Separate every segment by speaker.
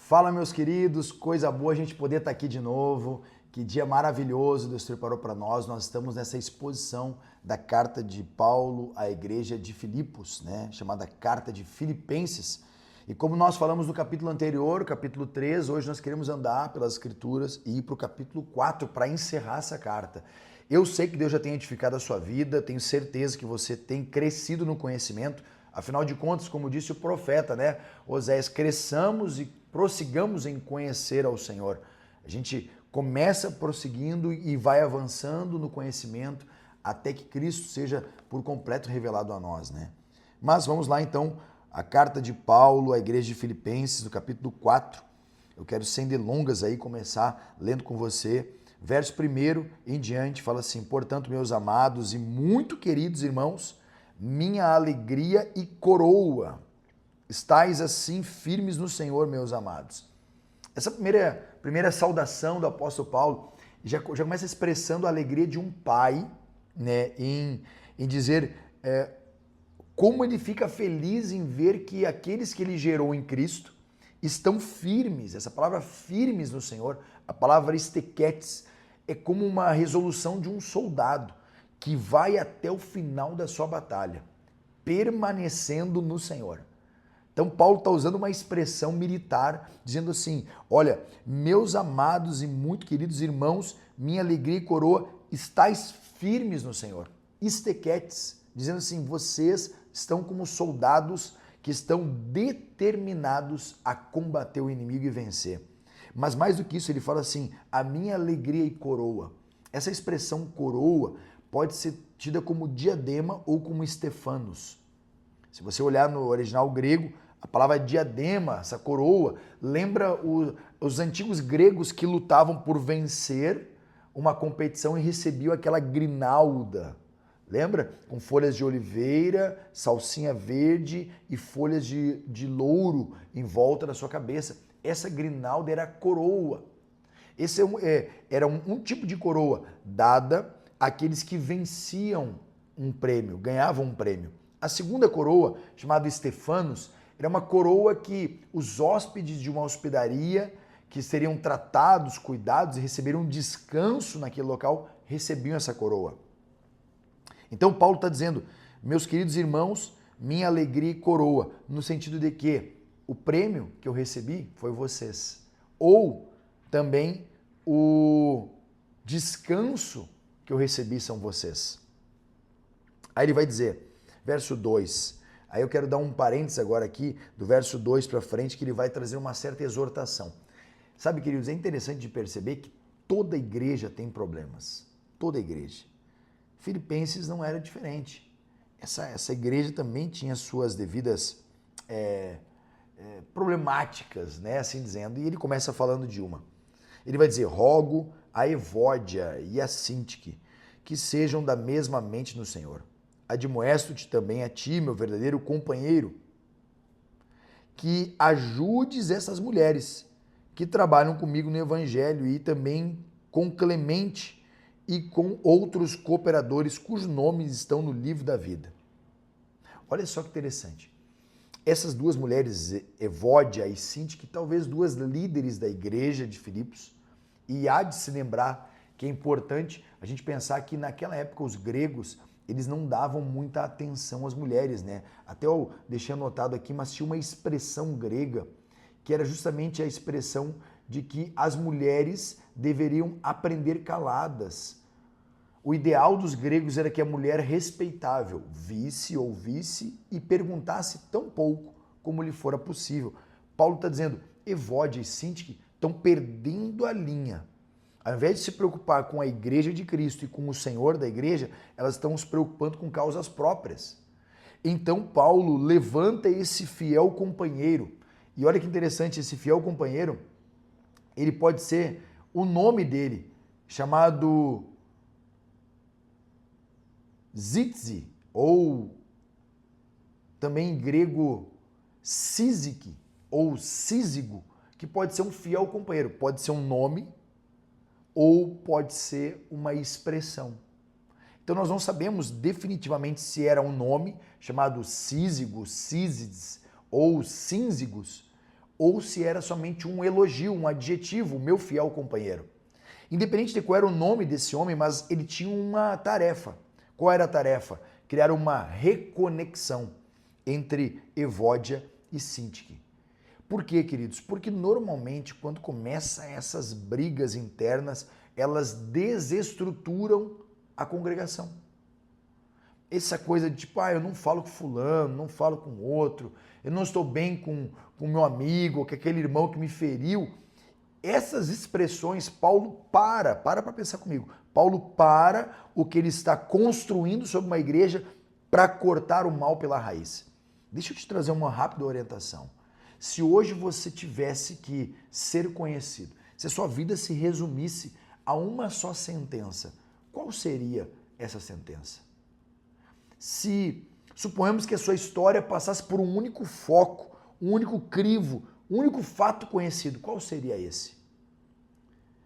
Speaker 1: Fala, meus queridos, coisa boa a gente poder estar aqui de novo. Que dia maravilhoso Deus preparou para nós. Nós estamos nessa exposição da carta de Paulo à igreja de Filipos, né? Chamada Carta de Filipenses. E como nós falamos no capítulo anterior, o capítulo 3, hoje nós queremos andar pelas escrituras e ir para o capítulo 4 para encerrar essa carta. Eu sei que Deus já tem edificado a sua vida, tenho certeza que você tem crescido no conhecimento. Afinal de contas, como disse o profeta, né? Oséias, cresçamos e prossigamos em conhecer ao Senhor. A gente começa prosseguindo e vai avançando no conhecimento até que Cristo seja por completo revelado a nós, né? Mas vamos lá então, a carta de Paulo à igreja de Filipenses, no capítulo 4. Eu quero, sem delongas aí, começar lendo com você. Verso 1 em diante fala assim: portanto, meus amados e muito queridos irmãos, minha alegria e coroa, estais assim firmes no Senhor, meus amados. Essa primeira saudação do apóstolo Paulo já começa expressando a alegria de um pai, né, em dizer como ele fica feliz em ver que aqueles que ele gerou em Cristo estão firmes. Essa palavra firmes no Senhor, a palavra estequetes, é como uma resolução de um soldado que vai até o final da sua batalha, permanecendo no Senhor. Então Paulo está usando uma expressão militar, dizendo assim: olha, meus amados e muito queridos irmãos, minha alegria e coroa, estáis firmes no Senhor. Estequetes, dizendo assim, vocês estão como soldados que estão determinados a combater o inimigo e vencer. Mas mais do que isso, ele fala assim, a minha alegria e coroa. Essa expressão coroa pode ser tida como diadema ou como estefanos. Se você olhar no original grego, a palavra diadema, essa coroa, lembra os antigos gregos que lutavam por vencer uma competição e recebiam aquela grinalda. Lembra? Com folhas de oliveira, salsinha verde e folhas de louro em volta da sua cabeça. Essa grinalda era a coroa. Esse era um tipo de coroa dada àqueles que venciam um prêmio, ganhavam um prêmio. A segunda coroa, chamada Estefanos, era uma coroa que os hóspedes de uma hospedaria, que seriam tratados, cuidados e receberiam descanso naquele local, recebiam essa coroa. Então Paulo está dizendo, meus queridos irmãos, minha alegria e coroa, no sentido de que o prêmio que eu recebi foi vocês. Ou também o descanso que eu recebi são vocês. Aí ele vai dizer, verso 2, aí eu quero dar um parênteses agora aqui, do verso 2 para frente, que ele vai trazer uma certa exortação. Sabe, queridos, é interessante de perceber que toda igreja tem problemas. Toda igreja. Filipenses não era diferente. Essa igreja também tinha suas devidas problemáticas, né, assim dizendo, e ele começa falando de uma. Ele vai dizer, rogo a Evódia e a Sintique, que sejam da mesma mente no Senhor. Admoesto-te também a ti, meu verdadeiro companheiro, que ajudes essas mulheres que trabalham comigo no Evangelho e também com Clemente e com outros cooperadores cujos nomes estão no livro da vida. Olha só que interessante. Essas duas mulheres, Evódia e Sintique, talvez duas líderes da igreja de Filipos, e há de se lembrar que é importante a gente pensar que naquela época os gregos, eles não davam muita atenção às mulheres, né? Até eu deixei anotado aqui, mas tinha uma expressão grega que era justamente a expressão de que as mulheres deveriam aprender caladas. O ideal dos gregos era que a mulher respeitável visse, ouvisse e perguntasse tão pouco como lhe fora possível. Paulo está dizendo, Evódia e Sintique estão perdendo a linha. Ao invés de se preocupar com a igreja de Cristo e com o Senhor da igreja, elas estão se preocupando com causas próprias. Então Paulo levanta esse fiel companheiro. E olha que interessante, esse fiel companheiro, ele pode ser o nome dele, chamado Zitzi, ou também em grego Sísique, ou Sísigo, que pode ser um fiel companheiro, pode ser um nome ou pode ser uma expressão. Então nós não sabemos definitivamente se era um nome chamado Sísigo, Sísides ou Sínzigos, ou se era somente um elogio, um adjetivo, meu fiel companheiro. Independente de qual era o nome desse homem, mas ele tinha uma tarefa. Qual era a tarefa? Criar uma reconexão entre Evódia e Sintique. Por quê, queridos? Porque normalmente quando começam essas brigas internas, elas desestruturam a congregação. Essa coisa de tipo, eu não falo com fulano, não falo com outro, eu não estou bem com meu amigo, com aquele irmão que me feriu. Essas expressões, Paulo para pensar comigo. Paulo para o que ele está construindo sobre uma igreja para cortar o mal pela raiz. Deixa eu te trazer uma rápida orientação. Se hoje você tivesse que ser conhecido, se a sua vida se resumisse a uma só sentença, qual seria essa sentença? Se suponhamos que a sua história passasse por um único foco, um único crivo, um único fato conhecido, qual seria esse?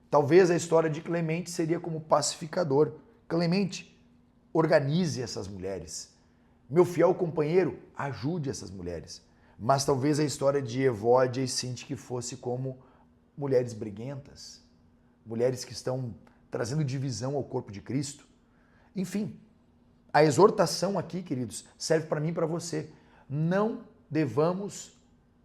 Speaker 1: Talvez a história de Clemente seria como pacificador. Clemente, organize essas mulheres. Meu fiel companheiro, ajude essas mulheres. Mas talvez a história de Evódia e Sintique fosse como mulheres briguentas, mulheres que estão trazendo divisão ao corpo de Cristo. Enfim, a exortação aqui, queridos, serve para mim e para você. Não devamos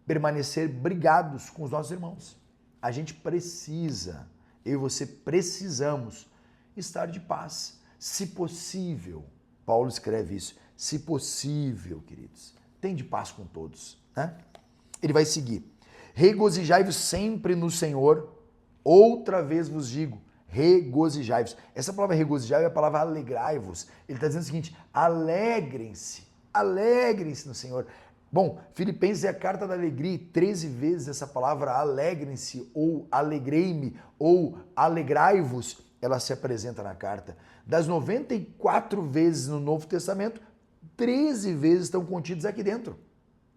Speaker 1: permanecer brigados com os nossos irmãos. A gente precisa, eu e você precisamos estar de paz. Se possível, Paulo escreve isso, se possível, queridos, tem de paz com todos. Né? Ele vai seguir. Regozijai-vos sempre no Senhor, outra vez vos digo, regozijai-vos. Essa palavra regozijai é a palavra alegrai-vos. Ele está dizendo o seguinte, alegrem-se no Senhor. Bom, Filipenses é a carta da alegria e 13 vezes essa palavra alegrem-se ou alegrei-me ou alegrai-vos, ela se apresenta na carta. Das 94 vezes no Novo Testamento, 13 vezes estão contidos aqui dentro,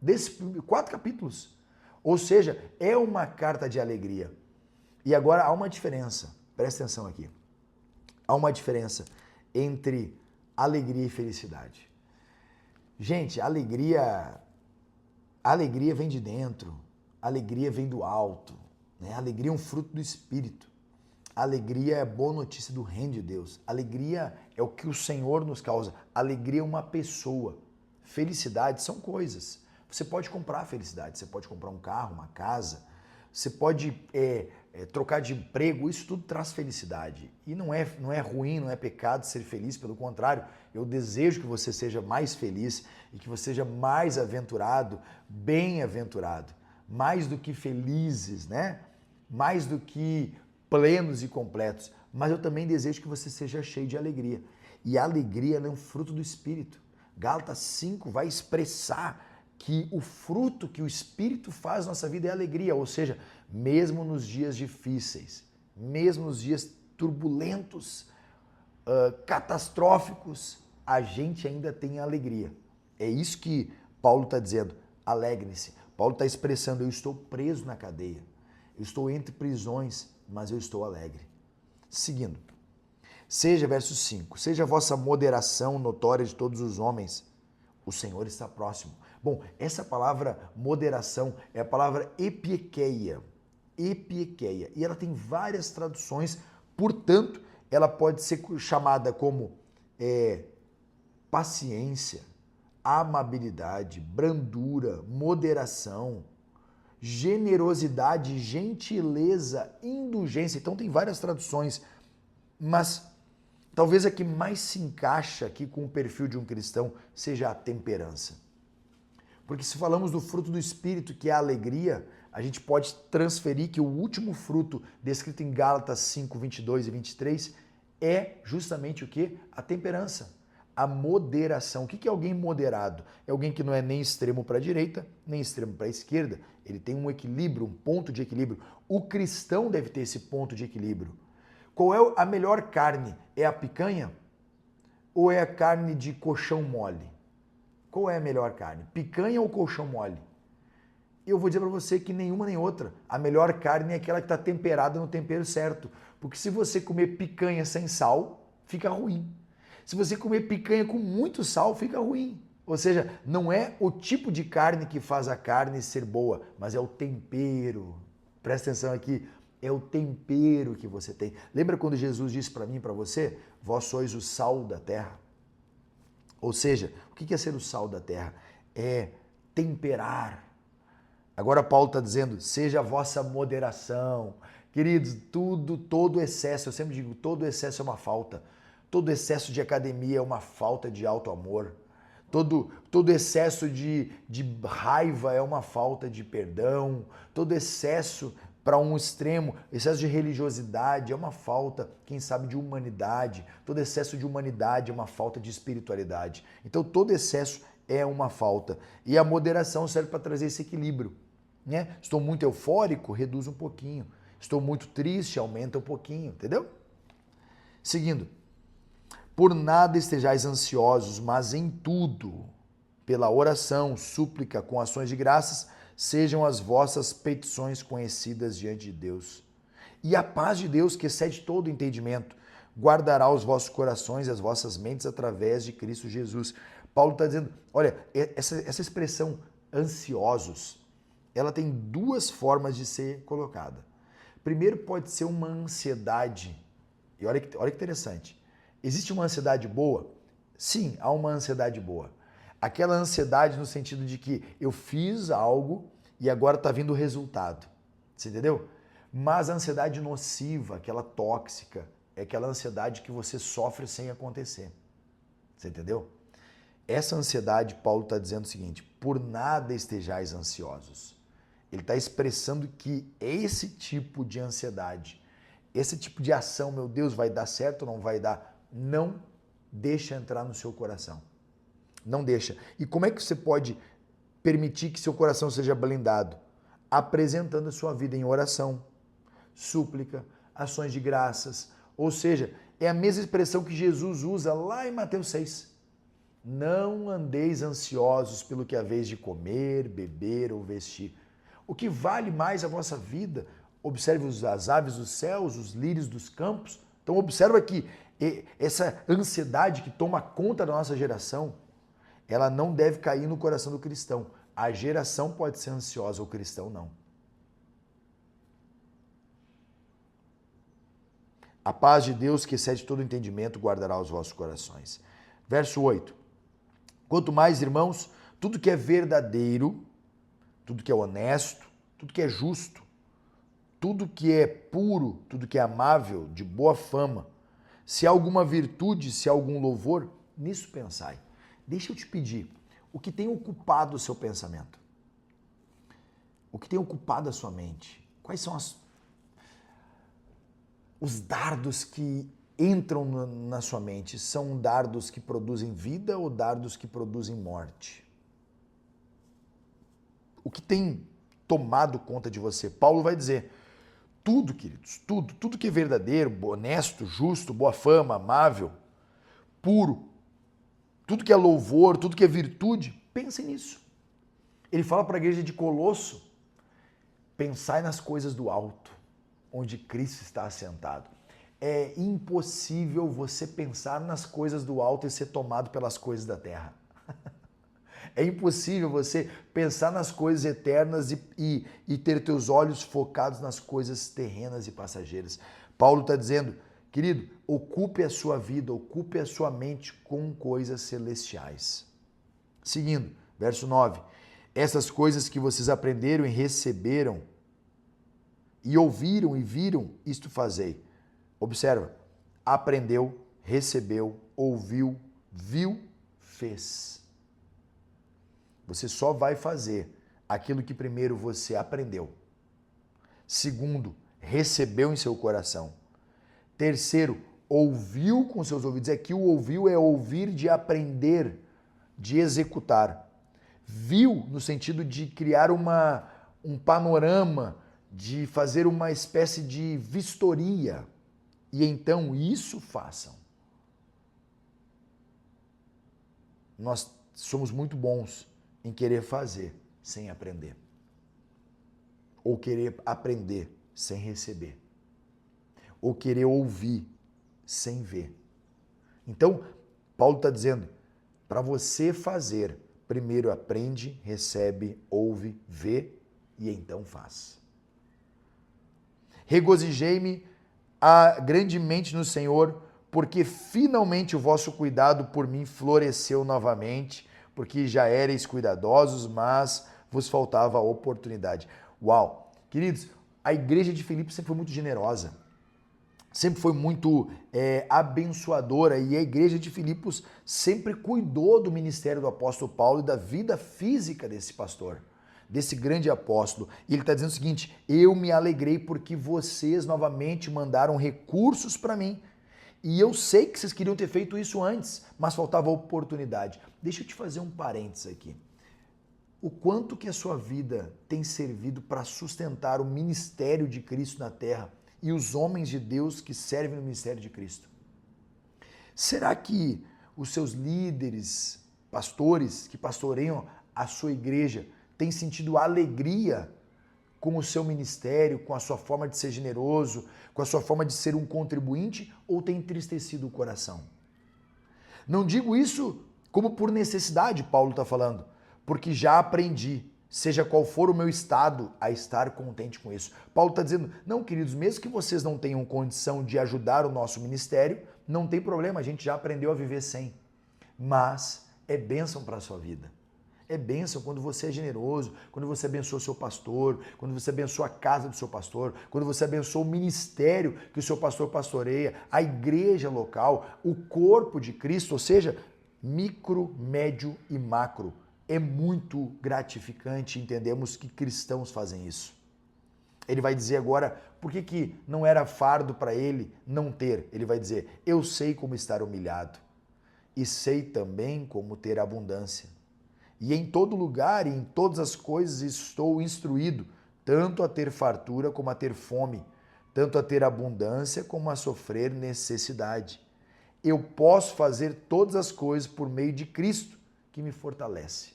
Speaker 1: desses 4 capítulos. Ou seja, é uma carta de alegria. E agora há uma diferença, presta atenção aqui. Há uma diferença entre alegria e felicidade. Gente, alegria vem de dentro, alegria vem do alto, né? Alegria é um fruto do Espírito. Alegria é a boa notícia do reino de Deus. Alegria é o que o Senhor nos causa. Alegria é uma pessoa. Felicidade são coisas. Você pode comprar felicidade, você pode comprar um carro, uma casa, você pode trocar de emprego, isso tudo traz felicidade. E não é ruim, não é pecado ser feliz, pelo contrário, eu desejo que você seja mais feliz e que você seja mais aventurado, bem-aventurado, mais do que felizes, né? Mais do que plenos e completos. Mas eu também desejo que você seja cheio de alegria. E a alegria é um fruto do Espírito. Gálatas 5 vai expressar que o fruto que o Espírito faz na nossa vida é alegria, ou seja, mesmo nos dias difíceis, mesmo nos dias turbulentos, catastróficos, a gente ainda tem alegria. É isso que Paulo está dizendo, alegrem-se. Paulo está expressando, eu estou preso na cadeia, eu estou entre prisões, mas eu estou alegre. Seguindo, seja, verso 5, seja a vossa moderação notória de todos os homens, o Senhor está próximo. Bom, essa palavra moderação é a palavra epiekeia, e ela tem várias traduções, portanto, ela pode ser chamada como paciência, amabilidade, brandura, moderação, generosidade, gentileza, indulgência. Então tem várias traduções, mas talvez a que mais se encaixa aqui com o perfil de um cristão seja a temperança. Porque se falamos do fruto do Espírito, que é a alegria, a gente pode transferir que o último fruto descrito em Gálatas 5, 22 e 23 é justamente o quê? A temperança, a moderação. O que é alguém moderado? É alguém que não é nem extremo para a direita, nem extremo para a esquerda. Ele tem um equilíbrio, um ponto de equilíbrio. O cristão deve ter esse ponto de equilíbrio. Qual é a melhor carne? É a picanha ou é a carne de colchão mole? Qual é a melhor carne? Picanha ou colchão mole? Eu vou dizer para você que nenhuma nem outra. A melhor carne é aquela que está temperada no tempero certo. Porque se você comer picanha sem sal, fica ruim. Se você comer picanha com muito sal, fica ruim. Ou seja, não é o tipo de carne que faz a carne ser boa, mas é o tempero. Presta atenção aqui, é o tempero que você tem. Lembra quando Jesus disse para mim e para você, vós sois o sal da terra? Ou seja, o que é ser o sal da terra? É temperar. Agora Paulo está dizendo, seja a vossa moderação. Queridos, todo excesso, eu sempre digo, todo excesso é uma falta. Todo excesso de academia é uma falta de alto amor. Todo excesso de raiva é uma falta de perdão. Todo excesso para um extremo, excesso de religiosidade é uma falta, quem sabe, de humanidade. Todo excesso de humanidade é uma falta de espiritualidade. Então todo excesso é uma falta. E a moderação serve para trazer esse equilíbrio. Né? Estou muito eufórico, reduz um pouquinho. Estou muito triste, aumenta um pouquinho, entendeu? Seguindo. Por nada estejais ansiosos, mas em tudo, pela oração, súplica, com ações de graças, sejam as vossas petições conhecidas diante de Deus. E a paz de Deus, que excede todo entendimento, guardará os vossos corações e as vossas mentes através de Cristo Jesus. Paulo está dizendo, olha, essa expressão ansiosos, ela tem duas formas de ser colocada. Primeiro, pode ser uma ansiedade. E olha que interessante. Existe uma ansiedade boa? Sim, há uma ansiedade boa. Aquela ansiedade no sentido de que eu fiz algo e agora está vindo o resultado. Você entendeu? Mas a ansiedade nociva, aquela tóxica, é aquela ansiedade que você sofre sem acontecer. Você entendeu? Essa ansiedade, Paulo está dizendo o seguinte, por nada estejais ansiosos. Ele está expressando que esse tipo de ansiedade, esse tipo de ação, meu Deus, vai dar certo ou não vai dar? Não deixa entrar no seu coração. Não deixa. E como é que você pode permitir que seu coração seja blindado? Apresentando a sua vida em oração, súplica, ações de graças. Ou seja, é a mesma expressão que Jesus usa lá em Mateus 6. Não andeis ansiosos pelo que haveis de comer, beber ou vestir. O que vale mais a vossa vida? Observe as aves dos céus, os lírios dos campos. Então observa que essa ansiedade que toma conta da nossa geração, ela não deve cair no coração do cristão. A geração pode ser ansiosa, o cristão não. A paz de Deus, que excede todo entendimento, guardará os vossos corações. Verso 8. Quanto mais, irmãos, tudo que é verdadeiro, tudo que é honesto, tudo que é justo, tudo que é puro, tudo que é amável, de boa fama, se há alguma virtude, se há algum louvor, nisso pensai. Deixa eu te pedir, o que tem ocupado o seu pensamento? O que tem ocupado a sua mente? Quais são os dardos que entram na sua mente? São dardos que produzem vida ou dardos que produzem morte? O que tem tomado conta de você? Paulo vai dizer, tudo, queridos, tudo que é verdadeiro, honesto, justo, boa fama, amável, puro, tudo que é louvor, tudo que é virtude, pense nisso. Ele fala para a igreja de Colosso, pensai nas coisas do alto, onde Cristo está assentado. É impossível você pensar nas coisas do alto e ser tomado pelas coisas da terra. É impossível você pensar nas coisas eternas e ter teus olhos focados nas coisas terrenas e passageiras. Paulo está dizendo, querido, ocupe a sua vida, ocupe a sua mente com coisas celestiais. Seguindo, verso 9. Essas coisas que vocês aprenderam e receberam, e ouviram e viram, isto fazei. Observa, aprendeu, recebeu, ouviu, viu, fez. Você só vai fazer aquilo que primeiro você aprendeu. Segundo, recebeu em seu coração. Terceiro, ouviu com seus ouvidos. Aqui o ouviu é ouvir de aprender, de executar. Viu no sentido de criar um panorama, de fazer uma espécie de vistoria. E então isso façam. Nós somos muito bons em querer fazer sem aprender. Ou querer aprender sem receber. Ou querer ouvir sem ver. Então, Paulo está dizendo, Para você fazer, primeiro aprende, recebe, ouve, vê e então faz. Regozijei-me grandemente no Senhor, porque finalmente o vosso cuidado por mim floresceu novamente, porque já éreis cuidadosos, mas vos faltava a oportunidade. Uau! Queridos, a igreja de Filipos sempre foi muito generosa, sempre foi muito abençoadora, e a igreja de Filipos sempre cuidou do ministério do apóstolo Paulo e da vida física desse pastor, desse grande apóstolo. E ele está dizendo o seguinte: eu me alegrei porque vocês novamente mandaram recursos para mim. E eu sei que vocês queriam ter feito isso antes, mas faltava oportunidade. Deixa eu te fazer um parênteses aqui. O quanto que a sua vida tem servido para sustentar o ministério de Cristo na terra e os homens de Deus que servem no ministério de Cristo? Será que os seus líderes, pastores que pastoreiam a sua igreja, têm sentido alegria com o seu ministério, com a sua forma de ser generoso, com a sua forma de ser um contribuinte, ou tem entristecido o coração? Não digo isso como por necessidade, Paulo está falando, porque já aprendi, seja qual for o meu estado, a estar contente com isso. Paulo está dizendo, não, queridos, mesmo que vocês não tenham condição de ajudar o nosso ministério, não tem problema, a gente já aprendeu a viver sem. Mas é bênção para a sua vida. É bênção quando você é generoso, quando você abençoa o seu pastor, quando você abençoa a casa do seu pastor, quando você abençoa o ministério que o seu pastor pastoreia, a igreja local, o corpo de Cristo, ou seja, micro, médio e macro. É muito gratificante entendermos que cristãos fazem isso. Ele vai dizer agora, por que não era fardo para ele não ter? Ele vai dizer, eu sei como estar humilhado e sei também como ter abundância. E em todo lugar e em todas as coisas estou instruído, tanto a ter fartura como a ter fome, tanto a ter abundância como a sofrer necessidade. Eu posso fazer todas as coisas por meio de Cristo, que me fortalece.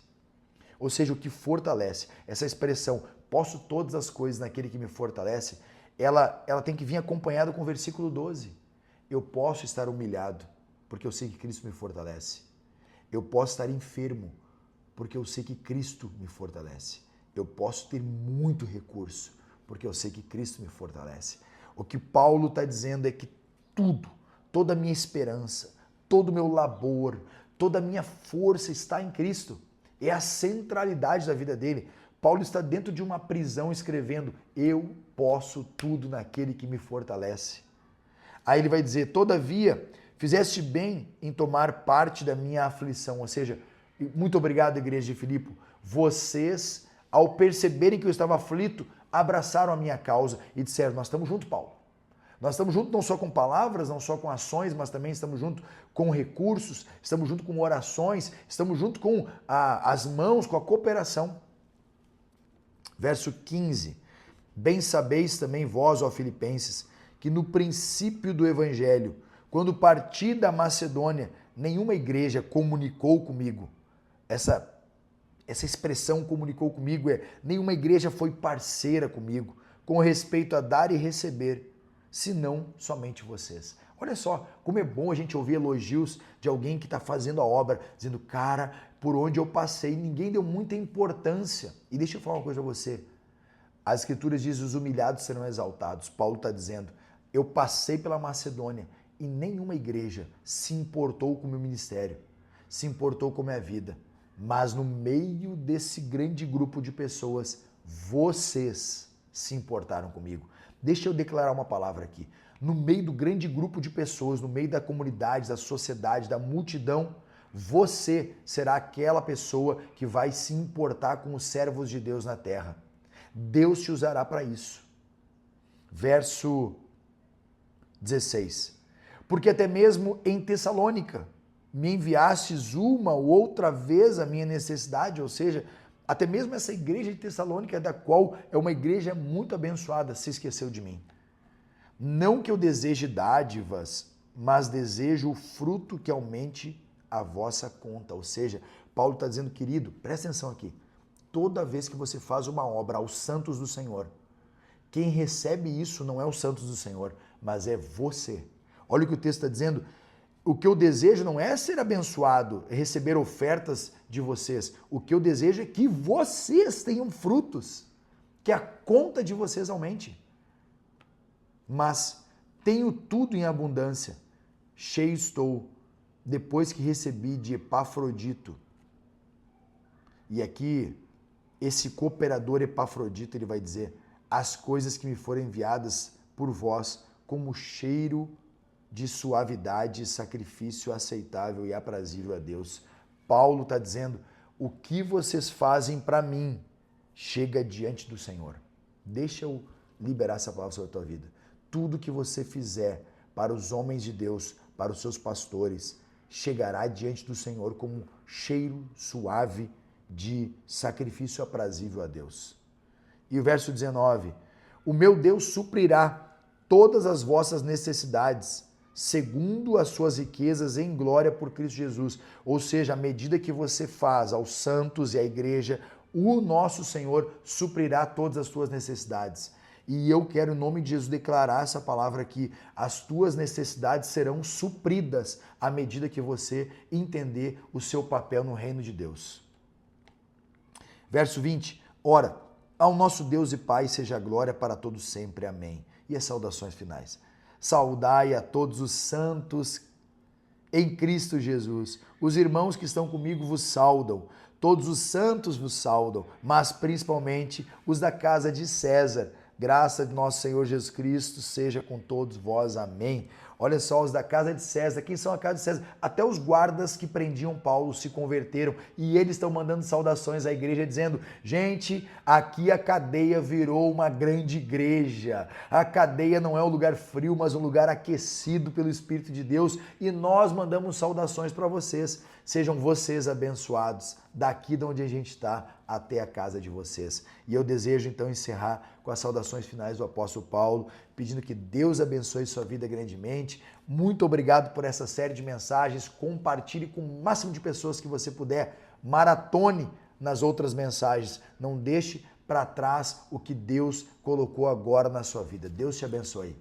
Speaker 1: Ou seja, o que fortalece, essa expressão, posso todas as coisas naquele que me fortalece, ela tem que vir acompanhada com o versículo 12. Eu posso estar humilhado, porque eu sei que Cristo me fortalece. Eu posso estar enfermo, porque eu sei que Cristo me fortalece. Eu posso ter muito recurso, porque eu sei que Cristo me fortalece. O que Paulo está dizendo é que tudo, toda a minha esperança, todo o meu labor, toda a minha força está em Cristo. É a centralidade da vida dele. Paulo está dentro de uma prisão escrevendo, eu posso tudo naquele que me fortalece. Aí ele vai dizer, todavia, fizeste bem em tomar parte da minha aflição, ou seja, muito obrigado, igreja de Filipe. Vocês, ao perceberem que eu estava aflito, abraçaram a minha causa e disseram, nós estamos juntos, Paulo. Nós estamos juntos não só com palavras, não só com ações, mas também estamos juntos com recursos, estamos juntos com orações, estamos juntos com as mãos, com a cooperação. Verso 15. Bem sabeis também vós, ó Filipenses, que no princípio do evangelho, quando parti da Macedônia, nenhuma igreja comunicou comigo. Essa expressão comunicou comigo nenhuma igreja foi parceira comigo com respeito a dar e receber, senão somente vocês. Olha só como é bom a gente ouvir elogios de alguém que está fazendo a obra, dizendo, cara, por onde eu passei, ninguém deu muita importância. E deixa eu falar uma coisa para você. As escrituras dizem, os humilhados serão exaltados. Paulo está dizendo, eu passei pela Macedônia e nenhuma igreja se importou com o meu ministério, se importou com a minha vida. Mas no meio desse grande grupo de pessoas, vocês se importaram comigo. Deixa eu declarar uma palavra aqui. No meio do grande grupo de pessoas, no meio da comunidade, da sociedade, da multidão, você será aquela pessoa que vai se importar com os servos de Deus na terra. Deus te usará para isso. Verso 16. Porque até mesmo em Tessalônica me enviastes uma ou outra vez a minha necessidade, ou seja, até mesmo essa igreja de Tessalônica, da qual é uma igreja muito abençoada, se esqueceu de mim. Não que eu deseje dádivas, mas desejo o fruto que aumente a vossa conta. Ou seja, Paulo está dizendo, querido, presta atenção aqui, toda vez que você faz uma obra aos santos do Senhor, quem recebe isso não é os santos do Senhor, mas é você. Olha o que o texto está dizendo, O que eu desejo não é ser abençoado, é receber ofertas de vocês. O que eu desejo é que vocês tenham frutos, que a conta de vocês aumente. Mas tenho tudo em abundância, cheio estou, depois que recebi de Epafrodito. E aqui, esse cooperador Epafrodito, ele vai dizer, as coisas que me foram enviadas por vós, como cheiro de suavidade, sacrifício aceitável e aprazível a Deus. Paulo está dizendo, o que vocês fazem para mim chega diante do Senhor. Deixa eu liberar essa palavra sobre a tua vida. Tudo que você fizer para os homens de Deus, para os seus pastores, chegará diante do Senhor como cheiro suave de sacrifício aprazível a Deus. E o verso 19, o meu Deus suprirá todas as vossas necessidades, segundo as suas riquezas em glória por Cristo Jesus. Ou seja, à medida que você faz aos santos e à igreja, o nosso Senhor suprirá todas as tuas necessidades. E eu quero, em nome de Jesus, declarar essa palavra aqui. As tuas necessidades serão supridas à medida que você entender o seu papel no reino de Deus. Verso 20, ora, ao nosso Deus e Pai seja a glória para todos sempre. Amém. E as saudações finais. Saudai a todos os santos em Cristo Jesus. Os irmãos que estão comigo vos saudam. Todos os santos vos saudam, mas principalmente os da casa de César. Graça de nosso Senhor Jesus Cristo seja com todos vós. Amém. Olha só, os da casa de César. Quem são a casa de César? Até os guardas que prendiam Paulo se converteram e eles estão mandando saudações à igreja dizendo, gente, aqui a cadeia virou uma grande igreja. A cadeia não é um lugar frio, mas um lugar aquecido pelo Espírito de Deus e nós mandamos saudações para vocês. Sejam vocês abençoados daqui de onde a gente está até a casa de vocês. E eu desejo então encerrar com as saudações finais do apóstolo Paulo, pedindo que Deus abençoe sua vida grandemente. Muito obrigado por essa série de mensagens. Compartilhe com o máximo de pessoas que você puder. Maratone nas outras mensagens. Não deixe para trás o que Deus colocou agora na sua vida. Deus te abençoe.